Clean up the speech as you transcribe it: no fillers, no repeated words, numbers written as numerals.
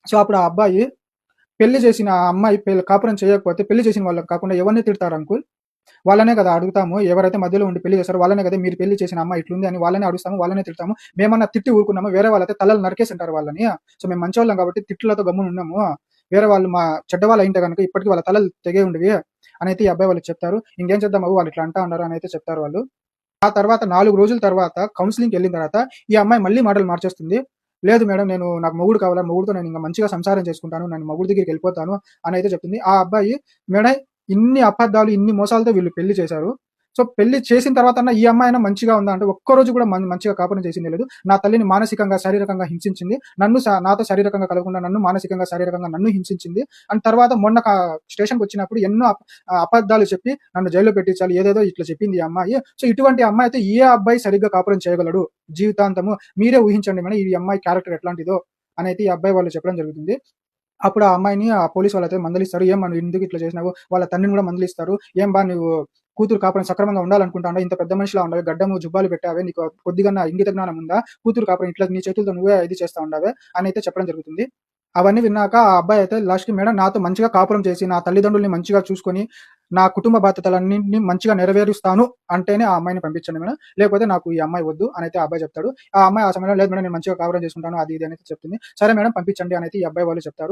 So, అప్పుడు ఆ అబ్బాయి పెళ్లి చేసిన ఆ అమ్మాయి కాపురం చేయకపోతే పెళ్లి చేసిన వాళ్ళకి కాకుండా ఎవరిని తిడతారు అంకుల్? వాళ్ళనే కదా అడుగుతాము. ఎవరైతే మధ్యలో ఉండి పెళ్లి చేస్తారో వాళ్ళనే కదా మీరు పెళ్లి చేసిన అమ్మాయి ఇట్లుంది అని వాళ్ళనే అడుగుతాము. వాళ్ళనే తిడతాము. మేమన్నా తిట్టి ఊరుకున్నాము. వేరే వాళ్ళైతే తలలు నరికేసుంటారు వాళ్ళని. సో, మేము మంచోళ్ళం కాబట్టి తిట్లతో గమ్మునున్నాము. వేరే వాళ్ళు చెడ్డవాళ్ళు అయింటే గనుక ఇప్పటికి వాళ్ళ తలలు తెగే ఉండేవి అనైతే ఈ అబ్బాయి వాళ్ళకి చెప్తారు. ఇంకేం చేద్దాం బాబు వాళ్ళు ఇట్లా అంటా ఉన్నారు అనైతే చెప్తారు వాళ్ళు. ఆ తర్వాత 4 రోజుల తర్వాత కౌన్సెలింగ్‌కెళ్ళిన తర్వాత ఈ అమ్మాయి మళ్ళీ మాటలు మార్చేస్తుంది. లేదు మేడం నాకు మొగుడు కావాలా. మొగుడుతో నేను ఇంక మంచిగా సంసారం చేసుకుంటాను. నేను మొగుడు దగ్గరికెళ్ళిపోతాను అనైతే చెప్తుంది. ఆ అబ్బాయి మేడం ఇన్ని అబద్ధాలు, ఇన్ని మోసాలతో వీళ్ళు పెళ్లి చేశారు. సో, పెళ్లి చేసిన తర్వాతన్నా ఈ అమ్మాయైనా మంచిగా ఉందా అంటే ఒక్కరోజు కూడా మంచిగా కాపురం చేసిందే లేదు. నా తల్లిని మానసికంగా, శారీరకంగా హింసించింది. నాతో శారీరకంగా కలవకుండా నన్ను మానసికంగా, శారీరకంగా నన్ను హింసించింది. అండ్ తర్వాత మొన్న స్టేషన్‌కొచ్చినప్పుడు ఎన్నో అబద్ధాలు చెప్పి నన్ను జైల్‌లో పెట్టించాలి. ఏదేదో ఇట్లా చెప్పింది ఈ అమ్మాయి. సో, ఇటువంటి అమ్మాయితో ఏ అబ్బాయి సరిగ్గా కాపురం చేయగలడు జీవితాంతము? మీరే ఊహించండి మేడం ఈ అమ్మాయి క్యారెక్టర్ ఎట్లాంటిదో అనైతే ఈ అబ్బాయి వాళ్ళు చెప్పడం జరుగుతుంది. అప్పుడు ఆ అమ్మాయిని ఆ పోలీస్ వాళ్ళైతే మందలిస్తారు. "ఏమ్మా నువ్వు ఎందుకు ఇట్లా చేసినావు?" వాళ్ళ తండ్రిని కూడా మందలిస్తారు. "ఏం బా నువ్వు కూతురు కాపురం సక్రమంగా ఉండాలనుకుంటాండా? ఇంత పెద్ద మనిషిలా ఉండావే, గడ్డము, జుబ్బాలు పెట్టావే, నీకు కొద్దిగన్నా ఇంగిత జ్ఞానం ఉందా? కూతురు కాపురం ఇట్లా నీ చేతులతో నువ్వే ఇది చేస్తా ఉండావే" అనైతే చెప్పడం జరుగుతుంది. అవన్నీ విన్నాక ఆ అబ్బాయి అయితే లాస్ట్‌కి మేడం నాతో మంచిగా కాపురం చేసి, నా తల్లిదండ్రుల్ని మంచిగా చూసుకొని, నా కుటుంబ బాధ్యతలన్నింటిని మంచిగా నెరవేరుస్తాను అంటేనే ఆ అమ్మాయిని పంపించండి మేడం. లేకపోతే నాకు ఈ అమ్మాయి వద్దు అనైతే ఆ అబ్బాయి చెప్తాడు. ఆ అమ్మాయి ఆ సమయంలో లేదు మేడం నేను మంచిగా కాపురం చేసుకుంటాను అది ఇది అనైతే చెప్తుంది. సరే మేడం పంపించండి అనైతే ఈ అబ్బాయి వాళ్ళు చెప్తారు.